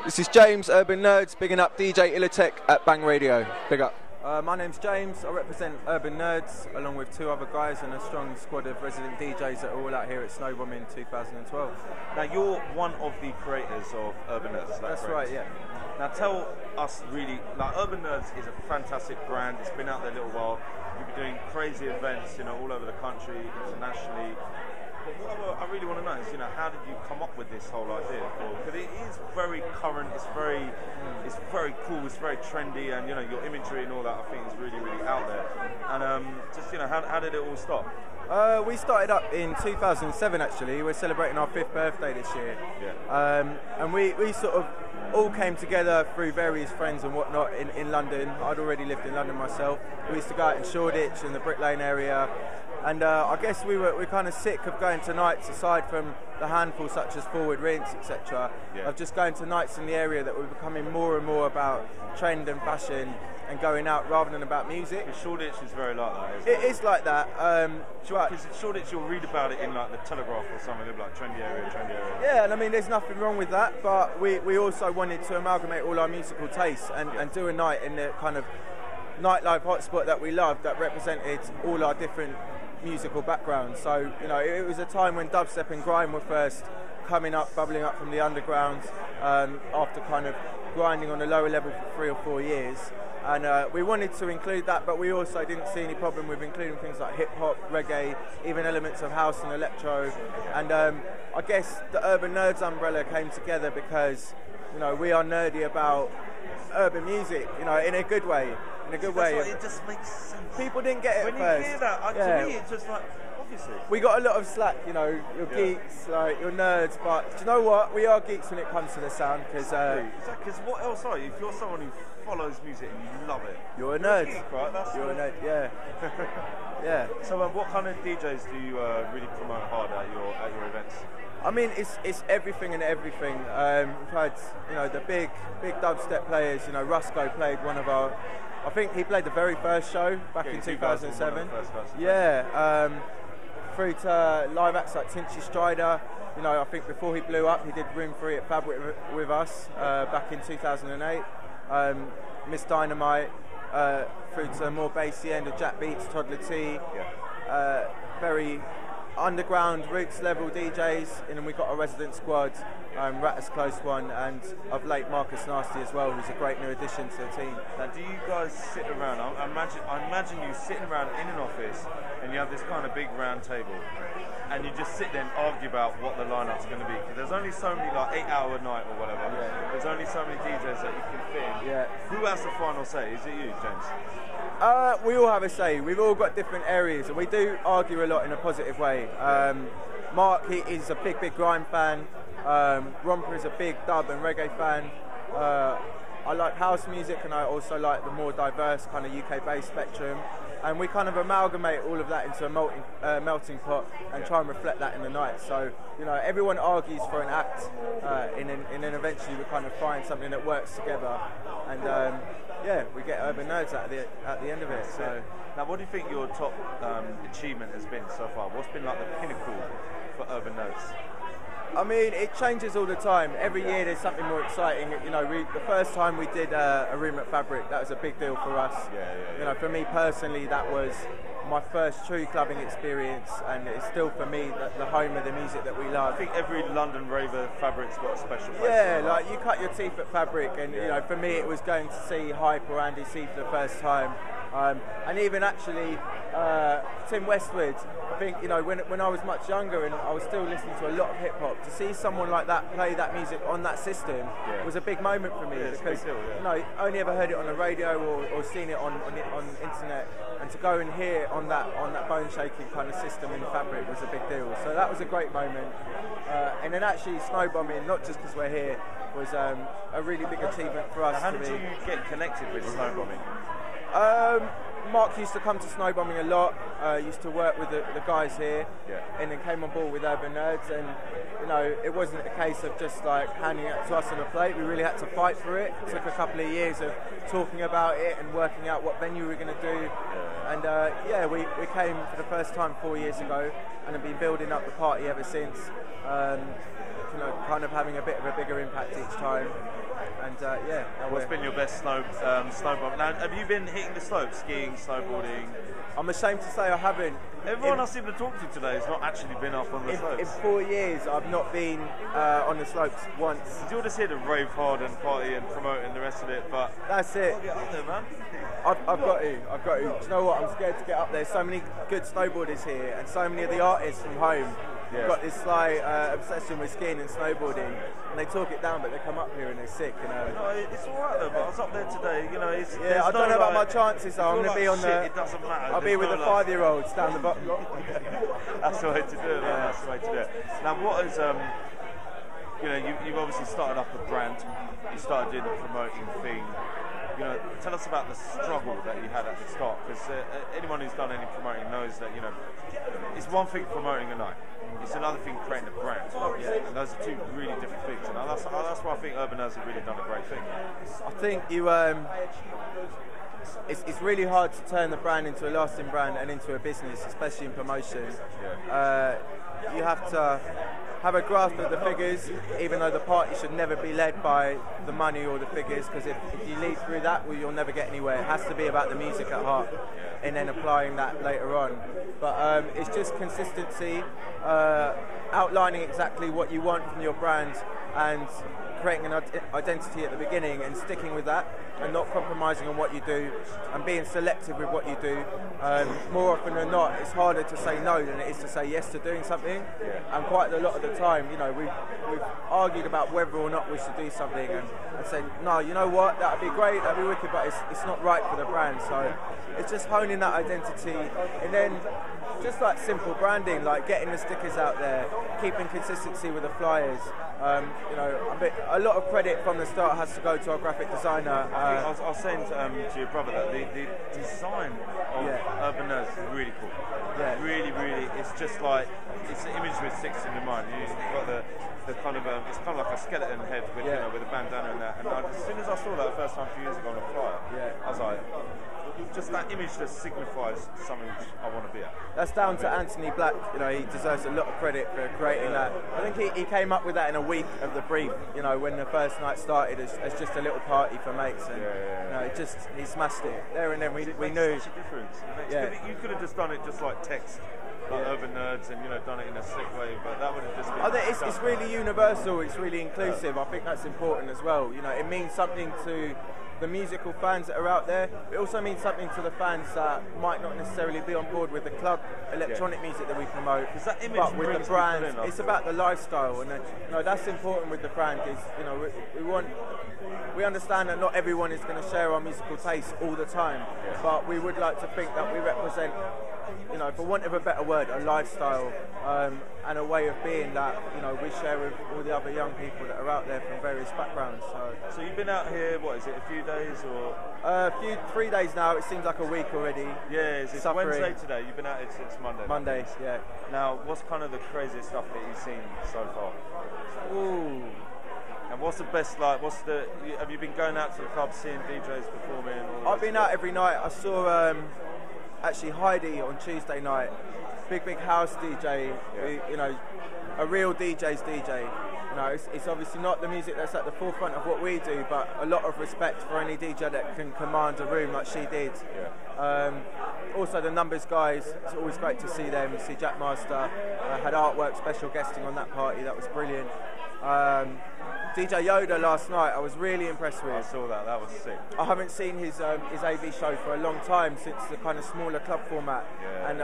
This is James, Urban Nerds, bigging up DJ Illatek at Bang Radio. Big up. My name's James. I represent Urban Nerds along with two other guys and a strong squad of resident DJs that are all out here at Snowbombing 2012. Now you're one of the creators of Urban Nerds. That's right, yeah. Now tell us really, like Urban Nerds is a fantastic brand. It's been out there a little while. You've been doing crazy events, all over the country, internationally. But what I really want to know is, how did you come up with this whole idea? Because it is very current, it's very cool, it's very trendy, and your imagery and all that, I think is really, really out there. And just, how did it all start? We started up in 2007 actually. We're celebrating our 5th birthday this year. Yeah. And we sort of all came together through various friends and whatnot in London. I'd already lived in London myself. We used to go out in Shoreditch in the Brick Lane area. And I guess we were kind of sick of going to nights, aside from the handful such as Forward Rinse, etc., of just going to nights in the area that were becoming more and more about trend and fashion and going out rather than about music. Shoreditch is very like that, isn't it? It is like that. Because Shoreditch, you'll read about it in like the Telegraph or something, like trendy area. Yeah, and I mean, there's nothing wrong with that, but we also wanted to amalgamate all our musical tastes and do a night in the kind of nightlife hotspot that we loved that represented all our different musical backgrounds. So it was a time when dubstep and grime were first coming up, bubbling up from the underground, after kind of grinding on a lower level for 3 or 4 years. And we wanted to include that, but we also didn't see any problem with including things like hip hop, reggae, even elements of house and electro. And I guess the Urban Nerds umbrella came together because we are nerdy about urban music, in a good way. In a good way. It just makes sense. People didn't get it when at first. When you hear that, to me it's just like, obviously. We got a lot of slack, you're geeks, like, you're nerds, but do you know what? We are geeks when it comes to the sound, because... Exactly, because what else are you? If you're someone who follows music and you love it... You're a nerd. Geek, right? You're a nerd, yeah. Yeah. So what kind of DJs do you really promote hard at your events? I mean, it's everything and everything. We've had, the big dubstep players. Rusko played one of our... I think he played the very first show back in 2007. Yeah. Through to live acts like Tinchy Strider. I think before he blew up, he did Room 3 at Fabric with us back in 2008. Miss Dynamite. Through to more bassy end of Jack Beats, Toddler T. Yeah. Very underground roots level DJs, and then we got a resident squad, Ratter's close one, and of late Marcus Nasty as well, who's a great new addition to the team. Now, do you guys sit around? I imagine you sitting around in an office, and you have this kind of big round table, and you just sit there and argue about what the lineup's going to be. Because there's only so many 8-hour night or whatever. Yeah. There's only so many DJs that you can fit in. Yeah. Who has the final say? Is it you, James? We all have a say. We've all got different areas, and we do argue a lot in a positive way. Mark, he is a big grime fan. Romper is a big dub and reggae fan. I like house music, and I also like the more diverse kind of UK-based spectrum. And we kind of amalgamate all of that into a melting pot and try and reflect that in the night. So, everyone argues for an act, and then eventually we kind of find something that works together. And we get Urban Nerds at the end of it. So, now, what do you think your top achievement has been so far? What's been like the pinnacle for Urban Nerds? I mean, it changes all the time. Every year there's something more exciting. The first time we did a room at Fabric, that was a big deal for us. Yeah. For me personally, that was my first true clubbing experience, and it's still for me the home of the music that we love. I think every London raver, Fabric's got a special place. Yeah, like you cut your teeth at Fabric, and for me it was going to see Hype or Andy C for the first time. And even actually Tim Westwood, I think when I was much younger and I was still listening to a lot of hip hop, to see someone like that play that music on that system was a big moment for me, because only ever heard it on the radio or seen it on internet, and to go and hear it on that bone shaking kind of system in Fabric was a big deal. So that was a great moment. And then actually Snowbombing, not just because we're here, was a really big achievement for us. Now, how did you get connected with Snowbombing? Mark used to come to Snowbombing a lot, used to work with the guys here, and then came on board with Urban Nerds, and it wasn't a case of just like handing it to us on a plate. We really had to fight for it. It took a couple of years of talking about it and working out what venue we were going to do, and we came for the first time 4 years ago, and have been building up the party ever since. Kind of having a bit of a bigger impact each time. And yeah. What's been your best snowboard? Now, have you been hitting the slopes, skiing, snowboarding? I'm ashamed to say I haven't. Everyone I seem to talk to today has not actually been up on the slopes. In 4 years, I've not been on the slopes once. You're just here to rave hard and party and promote and the rest of it, but that's it. Get up there, man. I've got to. Do you know what? I'm scared to get up there. So many good snowboarders here, and so many of the artists from home. Yeah. Got this sly obsession with skiing and snowboarding, and they talk it down, but they come up here and they're sick, you know. No, it's all right though. But I was up there today, you know. I don't know about my chances. Though. I'm going to be on the. It doesn't matter. I'll be with the 5-year-olds down the bottom. That's the way to do it. Yeah. That's the way to do it. Now, what is you know, you've obviously started up a brand. You started doing the promoting thing. You know, tell us about the struggle that you had at the start, because anyone who's done any promoting knows that, you know, it's one thing promoting a night, it's another thing creating a brand. Yeah. And those are two really different things. And that's why I think Urban Nerds have really done a great thing. I think you, it's really hard to turn the brand into a lasting brand and into a business, especially in promotion. Yeah. You have to have a grasp of the figures, even though the party should never be led by the money or the figures, because if you lead through that, well, you'll never get anywhere. It has to be about the music at heart, and then applying that later on. But it's just consistency, outlining exactly what you want from your brand, and creating an identity at the beginning and sticking with that, and not compromising on what you do, and being selective with what you do. More often than not, it's harder to say no than it is to say yes to doing something. And quite a lot of the time, you know, we've argued about whether or not we should do something, and said, no, you know what, that'd be great, that'd be wicked, but it's not right for the brand. So it's just honing that identity, and then just like simple branding, like getting the stickers out there, keeping consistency with the flyers. You know, a lot of credit from the start has to go to our graphic designer. I was saying to your brother that the design of Urban Nerds is really cool. Yeah. Really, it's just like, it's an image with six in your mind. You've got the kind of it's kind of like a skeleton head with you know, with a bandana and that. And as soon as I saw that the first time a few years ago on a flyer, I was like, just that image just signifies something I want to be at. That's down to Anthony Black. You know, he deserves a lot of credit for creating that. I think he came up with that in a week of the brief. You know, when the first night started as just a little party for mates, and you know, he smashed it there and then. We knew. Such a difference. You could have just done it just like text. Like Urban Nerds, and you know, done it in a slick way, but that would have just been. I think it's really universal. It's really inclusive. I think that's important as well. You know, it means something to the musical fans that are out there. It also means something to the fans that might not necessarily be on board with the club electronic music that we promote. That image, but with the brand, it's about the lifestyle, and you know, that's important with the brand. Is, you know, we understand that not everyone is going to share our musical taste all the time, but we would like to think that we represent, you know, for want of a better word, a lifestyle and a way of being that, you know, we share with all the other young people that are out there from various backgrounds. So you've been out here, what is it, a few days or? 3 days now. It seems like a week already. Yeah, it's Wednesday today. You've been out here since Monday. Monday, yeah. Now, what's kind of the craziest stuff that you've seen so far? Ooh. And what's the best, like, have you been going out to the club, seeing DJs performing? I've been out every night. I saw actually Heidi on Tuesday night, big house DJ, you know, a real DJ's DJ. You know, it's obviously not the music that's at the forefront of what we do, but a lot of respect for any DJ that can command a room like she did. Also the Numbers guys, it's always great to see them, see Jack Master. Had Artwork special guesting on that party, that was brilliant. DJ Yoda last night, I was really impressed with. I saw that was sick. I haven't seen his AV show for a long time, since the kind of smaller club format, and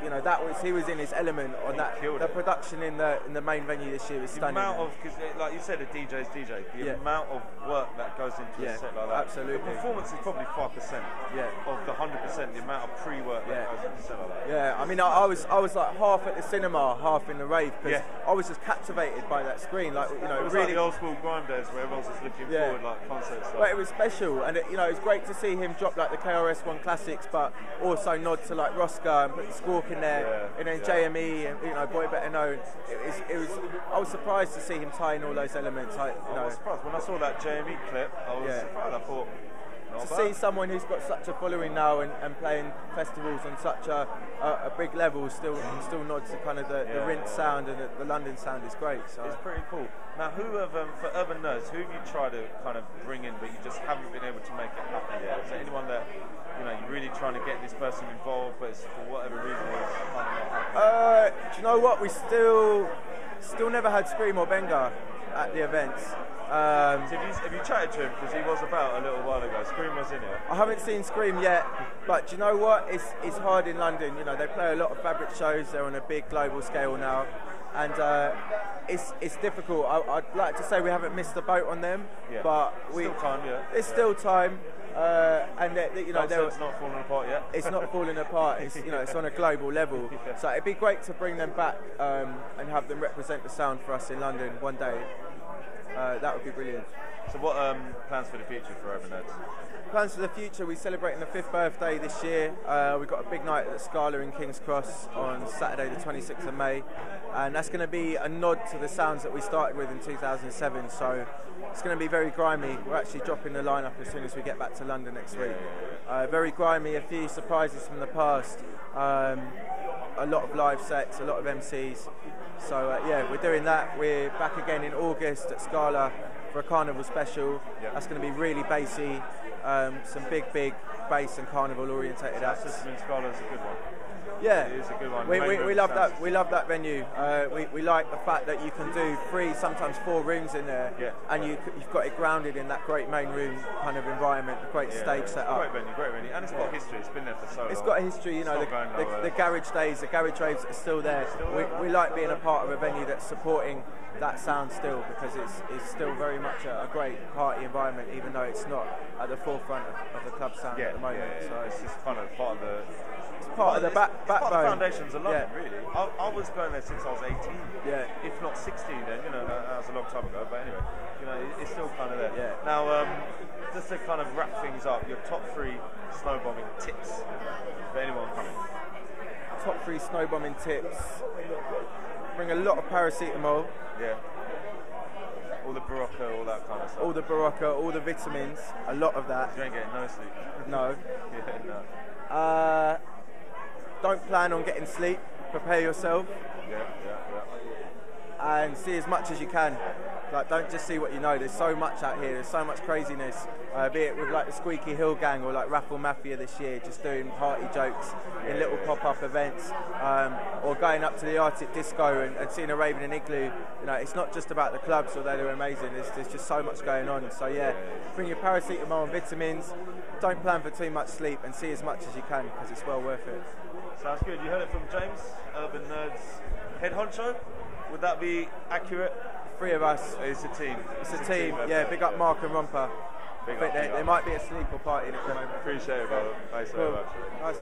you know, he was in his element on that. The production in the main venue this year is stunning. The amount of, because like you said, a DJ's DJ, the amount of work that goes into a set like that. Absolutely. The performance is probably 5% of the 100%, the amount of pre-work that goes into a set like that. Yeah, I mean, I was like half at the cinema, half in the rave, because I was just captivated by that screen. Like, you know, it was really like the old school grime days where everyone's just looking forward, like concert stuff. But it was special, and you know, it was great to see him drop like the KRS-One classics, but also nod to like Rosca and put the Squawk in there, and then JME, and you know, Boy Better Known. It was. I was surprised to see him tie in all those elements. I was surprised when I saw that JME clip. I was surprised. I thought, see someone who's got such a following now and playing festivals on such a big level still nods to kind of the Rinse sound and the London sound is great. So it's pretty cool. Now, who have for Urban Nerds, who have you tried to kind of bring in, but you just haven't been able to make it happen yet? Is there anyone that you're really trying to get this person involved, but it's for whatever reason it's kind of not happening? Do you know what? We still never had Scream or Benga at the events. So have you chatted to him, because he was about a little while ago? Scream was in here. I haven't seen Scream yet, but do you know what? It's hard in London. They play a lot of fabric shows. They're on a big global scale now, and it's difficult. I'd like to say we haven't missed the boat on them, but still time, it's still time. And it's not falling apart yet. It's not falling apart. It's it's on a global level. So it'd be great to bring them back and have them represent the sound for us in London one day. That would be brilliant. So what plans for the future for Urban Nerds? Plans for the future, we're celebrating the 5th birthday this year. We've got a big night at the Scala in King's Cross on Saturday the 26th of May, and that's going to be a nod to the sounds that we started with in 2007, so it's going to be very grimy. We're actually dropping the lineup as soon as we get back to London next week. Very grimy, a few surprises from the past, a lot of live sets, a lot of MCs. So we're doing that. We're back again in August at Scala for a carnival special. That's going to be really bassy, some big bass and carnival orientated acts. System in Scala is a good one. Yeah, it is a good one. We love that. We love that venue. We like the fact that you can do 3, sometimes 4 rooms in there, and you've got it grounded in that great main room kind of environment, a great stage set up. Great venue, and it's got history. It's been there for so long. It's got a history. The garage days, the garage raves are still there. We like being a part of a venue that's supporting that sound still, because it's still very much a great party environment, even though it's not at the forefront of the club sound at the moment. So it's just kind of part of the. Part of the backbone. Part of the foundations of London, really. I was going there since I was 18. If not 16, then that was a long time ago. But anyway, it's still kind of there. Now, just to kind of wrap things up, your top 3 snowbombing tips for anyone coming. Top 3 snowbombing tips. Bring a lot of paracetamol. All the Barocca, all that kind of stuff. All the Barocca, all the vitamins. A lot of that. You ain't getting no sleep. No. No. Don't plan on getting sleep. Prepare yourself. And see as much as you can. Don't just see what you know. There's so much out here. There's so much craziness. Be it with the Squeaky Hill Gang or Raffle Mafia this year, just doing party jokes in little pop-up events, or going up to the Arctic Disco and seeing a rave in an igloo. It's not just about the clubs, although they're amazing. There's just so much going on. So bring your paracetamol and vitamins. Don't plan for too much sleep, and see as much as you can, because it's well worth it. Sounds good. You heard it from James, Urban Nerds head honcho. Would that be accurate? 3 of us. It's a team. It's a team. Big up Mark and Romper. They might be asleep or partying at the moment. Appreciate it, brother. Thanks very much. Nice.